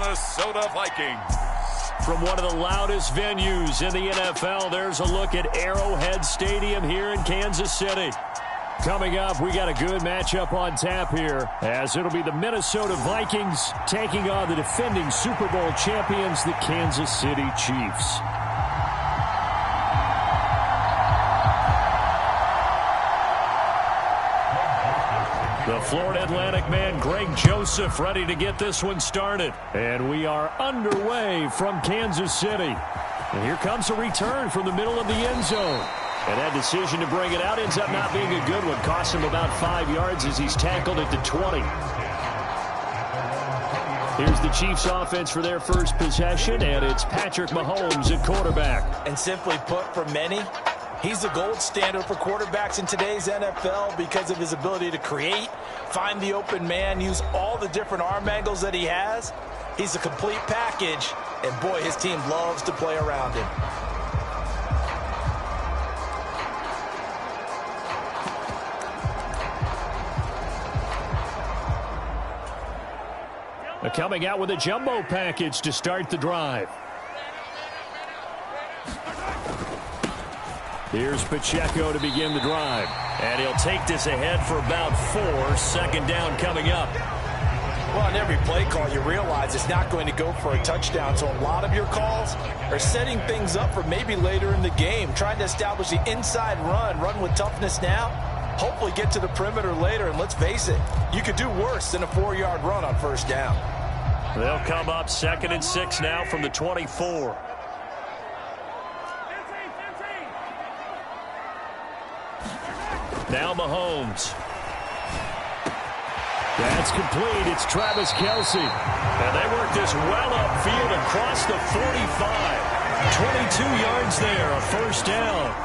Minnesota Vikings. From one of the loudest venues in the NFL, there's a look at Arrowhead Stadium here in Kansas City. Coming up, we got a good matchup on tap here, as it'll be the Minnesota Vikings taking on the defending Super Bowl champions, the Kansas City Chiefs. The Florida Atlantic man, Greg Joseph, ready to get this one started. And we are underway from Kansas City. And here comes a return from the middle of the end zone. And that decision to bring it out ends up not being a good one. Costs him about 5 yards as he's tackled at the 20. Here's the Chiefs offense for their first possession, and it's Patrick Mahomes at quarterback. And simply put, for many, he's the gold standard for quarterbacks in today's NFL because of his ability to create, find the open man, use all the different arm angles that he has. He's a complete package, and boy, his team loves to play around him. Coming out with a jumbo package to start the drive. Here's Pacheco to begin the drive. And he'll take this ahead for about 4. Second down coming up. Well, on every play call, you realize it's not going to go for a touchdown. So a lot of your calls are setting things up for maybe later in the game, trying to establish the inside run with toughness now, hopefully get to the perimeter later. And let's face it, you could do worse than a 4-yard run on first down. They'll come up 2nd and 6 now from the 24. Now Mahomes. That's complete. It's Travis Kelce. And they work this well upfield across the 45. 22 yards there, a first down.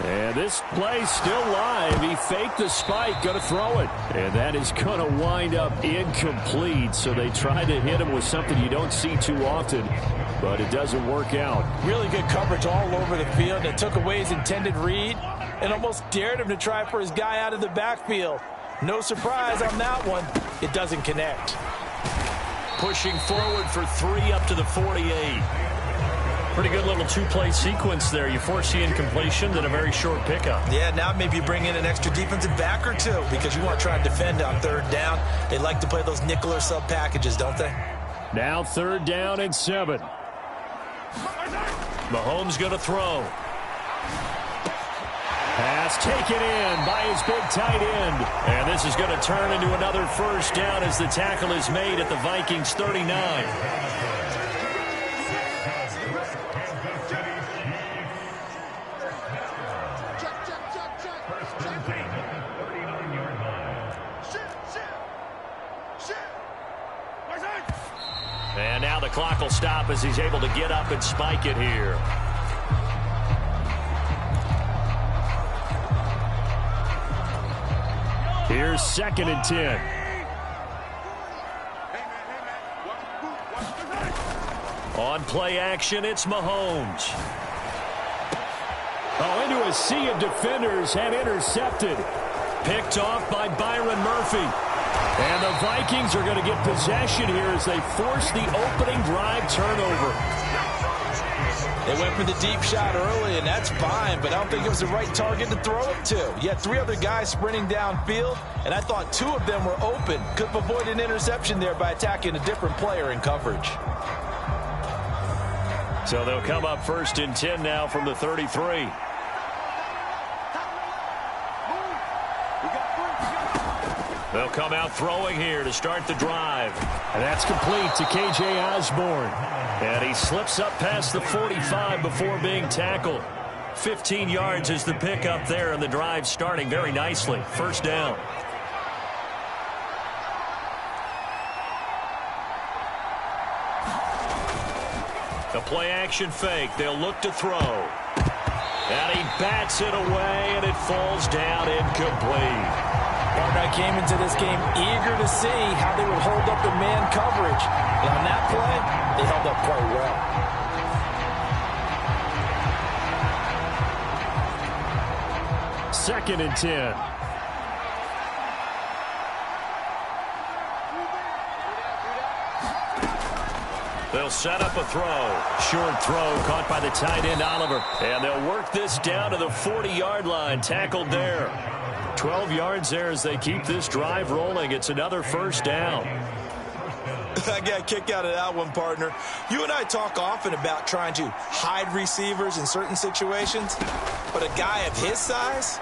And this play still live. He faked the spike, going to throw it. And that is going to wind up incomplete. So they try to hit him with something you don't see too often, but it doesn't work out. Really good coverage all over the field. It took away his intended read and almost dared him to try for his guy out of the backfield. No surprise on that one. It doesn't connect. Pushing forward for 3 up to the 48. Pretty good little two-play sequence there. You force the incompletion, then a very short pickup. Yeah, now maybe you bring in an extra defensive back or two because you want to try and defend on 3rd down. They like to play those nickel or sub packages, don't they? Now 3rd down and 7. Mahomes going to throw. Pass taken in by his big tight end. And this is going to turn into another first down as the tackle is made at the Vikings 39. And now the clock will stop as he's able to get up and spike it here. Here's 2nd and 10. On play action, it's Mahomes. Oh, into a sea of defenders and intercepted. Picked off by Byron Murphy. And the Vikings are going to get possession here as they force the opening drive turnover. They went for the deep shot early, and that's fine, but I don't think it was the right target to throw it to. You had 3 other guys sprinting downfield, and I thought 2 of them were open. Could have avoided an interception there by attacking a different player in coverage. So they'll come up 1st and 10 now from the 33. They'll come out throwing here to start the drive. And that's complete to K.J. Osborne. And he slips up past the 45 before being tackled. 15 yards is the pickup there, and the drive starting very nicely. First down. A play-action fake. They'll look to throw. And he bats it away, and it falls down incomplete. Partner came into this game eager to see how they would hold up in man coverage. And on that play, they held up quite well. 2nd and 10. They'll set up a throw. Short throw caught by the tight end, Oliver. And they'll work this down to the 40-yard line. Tackled there. 12 yards there as they keep this drive rolling. It's another first down. I got a kick out of that one, partner. You and I talk often about trying to hide receivers in certain situations, but a guy of his size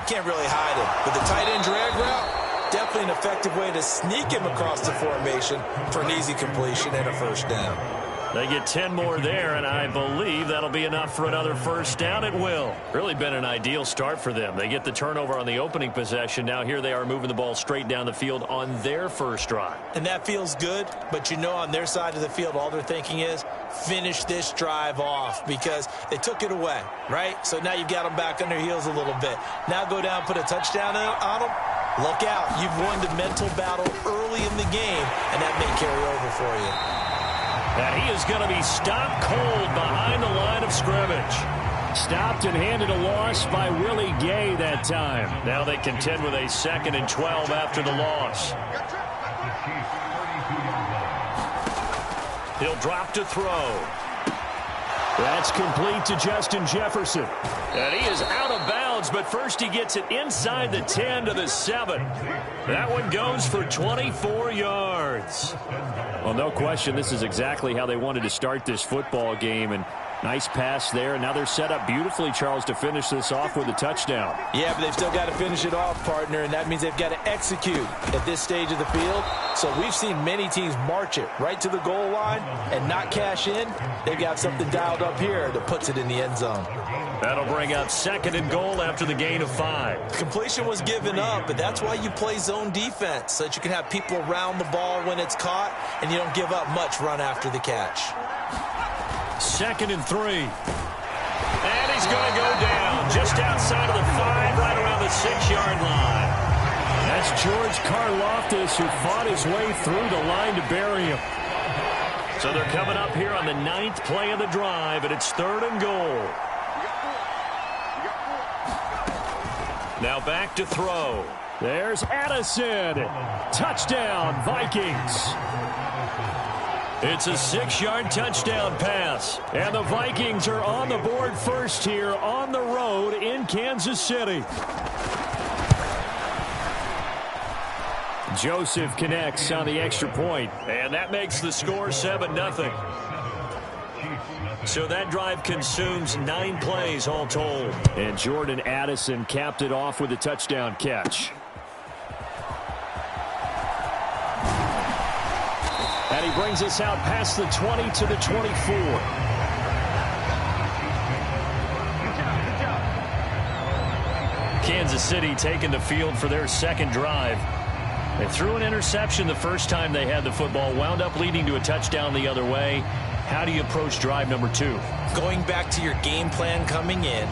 can't really hide him. With the tight end drag route, definitely an effective way to sneak him across the formation for an easy completion and a first down. They get 10 more there, and I believe that'll be enough for another first down. It will. Really been an ideal start for them. They get the turnover on the opening possession. Now here they are moving the ball straight down the field on their first drive. And that feels good, but you know on their side of the field, all they're thinking is finish this drive off because they took it away, right? So now you've got them back on their heels a little bit. Now go down, put a touchdown on them. Look out. You've won the mental battle early in the game, and that may carry over for you. And he is going to be stopped cold behind the line of scrimmage. Stopped and handed a loss by Willie Gay that time. Now they contend with a 2nd and 12 after the loss. He'll drop to throw. That's complete to Justin Jefferson. And he is out of bounds, but first he gets it inside the 10 to the 7. That one goes for 24 yards. Well, no question, this is exactly how they wanted to start this football game. And nice pass there. And now they're set up beautifully, Charles, to finish this off with a touchdown. Yeah, but they've still got to finish it off, partner, and that means they've got to execute at this stage of the field. So we've seen many teams march it right to the goal line and not cash in. They've got something dialed up here that puts it in the end zone. That'll bring up 2nd and goal after the gain of 5. The completion was given up, but that's why you play zone defense, so that you can have people around the ball when it's caught, and you don't give up much run after the catch. 2nd and 3. And he's going to go down just outside of the 5, right around the 6-yard line. That's George Karlaftis, who fought his way through the line to bury him. So they're coming up here on the 9th play of the drive, and it's 3rd and goal. Now back to throw. There's Addison. Touchdown, Vikings. It's a 6-yard touchdown pass. And the Vikings are on the board first here on the road in Kansas City. Joseph connects on the extra point. And that makes the score 7-0. So that drive consumes 9 plays all told. And Jordan Addison capped it off with a touchdown catch. And he brings us out past the 20 to the 24. Kansas City taking the field for their second drive. They threw an interception the first time they had the football, wound up leading to a touchdown the other way. How do you approach drive number 2? Going back to your game plan coming in,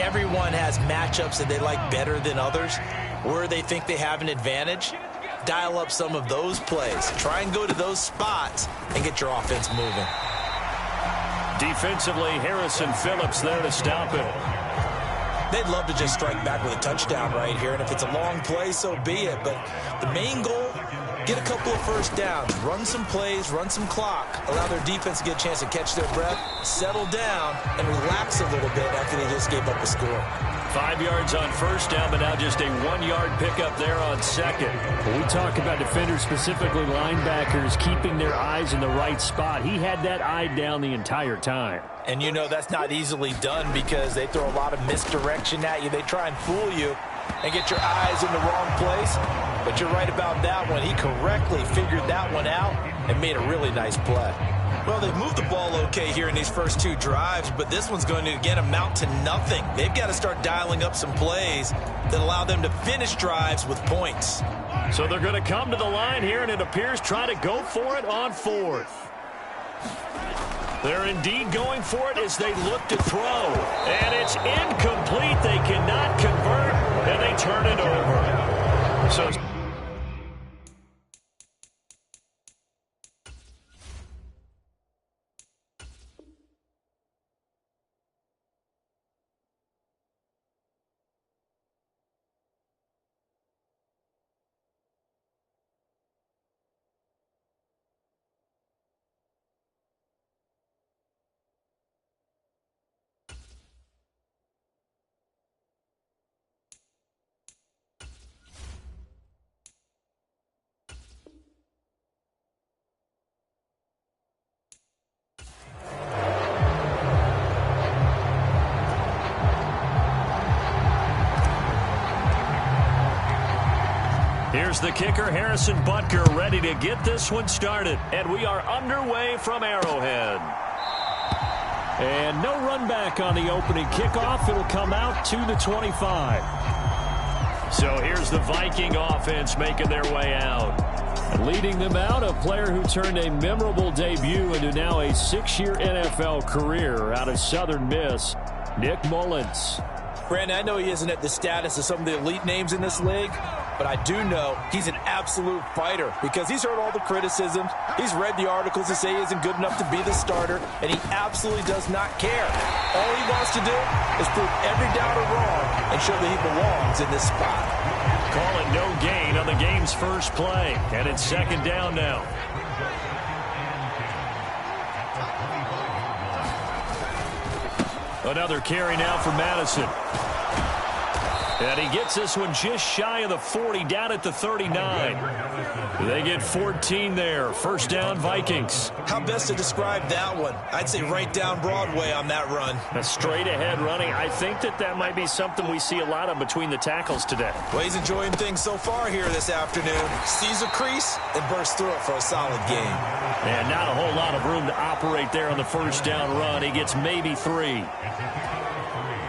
everyone has matchups that they like better than others, where they think they have an advantage. Dial up some of those plays. Try and go to those spots and get your offense moving. Defensively, Harrison Phillips there to stop it. They'd love to just strike back with a touchdown right here, and if it's a long play, so be it. But the main goal, get a couple of first downs, run some plays, run some clock, allow their defense to get a chance to catch their breath, settle down, and relax a little bit after they just gave up a score. 5 yards on first down, but now just a 1-yard pickup there on second. When we talk about defenders, specifically linebackers, keeping their eyes in the right spot. He had that eye down the entire time. And you know that's not easily done because they throw a lot of misdirection at you. They try and fool you and get your eyes in the wrong place. But you're right about that one. He correctly figured that one out and made a really nice play. Well, they've moved the ball okay here in these first 2 drives, but this one's going to, again, amount to nothing. They've got to start dialing up some plays that allow them to finish drives with points. So they're going to come to the line here, and it appears try to go for it on 4th. They're indeed going for it as they look to throw. And it's incomplete. They cannot convert, and they turn it over. So Here's the kicker, Harrison Butker, ready to get this one started. And we are underway from Arrowhead. And no run back on the opening kickoff. It'll come out to the 25. So here's the Viking offense making their way out. Leading them out, a player who turned a memorable debut into now a 6-year NFL career out of Southern Miss, Nick Mullins. Brandon, I know he isn't at the status of some of the elite names in this league, but I do know he's an absolute fighter because he's heard all the criticisms. He's read the articles that say he isn't good enough to be the starter, and he absolutely does not care. All he wants to do is prove every doubter wrong and show that he belongs in this spot. Call it no gain on the game's first play, and it's second down now. Another carry now for Madison. And he gets this one just shy of the 40, down at the 39. They get 14 there. First down, Vikings. How best to describe that one? I'd say right down Broadway on that run. A straight ahead running. I think that might be something we see a lot of between the tackles today. Well, he's enjoying things so far here this afternoon. Sees a crease and bursts through it for a solid game. And not a whole lot of room to operate there on the first down run. He gets maybe 3.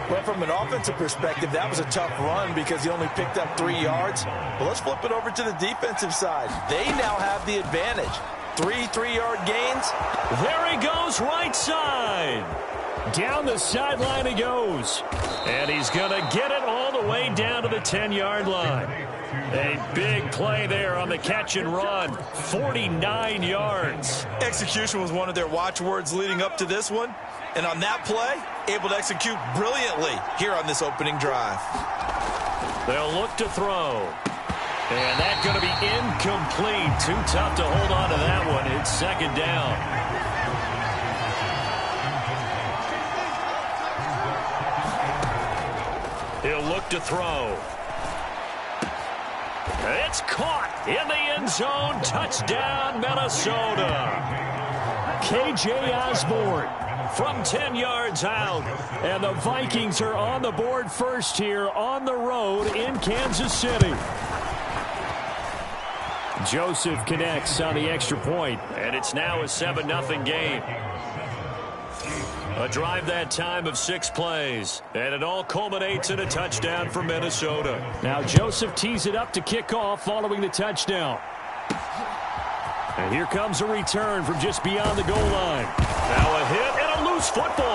Well, from an offensive perspective, that was a tough run because he only picked up 3 yards. But let's flip it over to the defensive side. They now have the advantage. 3 3-yard gains. There he goes, right side. Down the sideline he goes. And he's going to get it all the way down to the 10-yard line. A big play there on the catch and run. 49 yards. Execution was one of their watchwords leading up to this one. And on that play, able to execute brilliantly here on this opening drive. They'll look to throw. And that's going to be incomplete. Too tough to hold on to that one. It's second down. He'll look to throw. It's caught in the end zone. Touchdown, Minnesota. K.J. Osborne from 10 yards out. And the Vikings are on the board first here on the road in Kansas City. Joseph connects on the extra point, and it's now a 7-0 game. A drive that time of 6 plays, and it all culminates in a touchdown for Minnesota. Now Joseph tees it up to kick off following the touchdown. And here comes a return from just beyond the goal line. Now a hit and a loose football.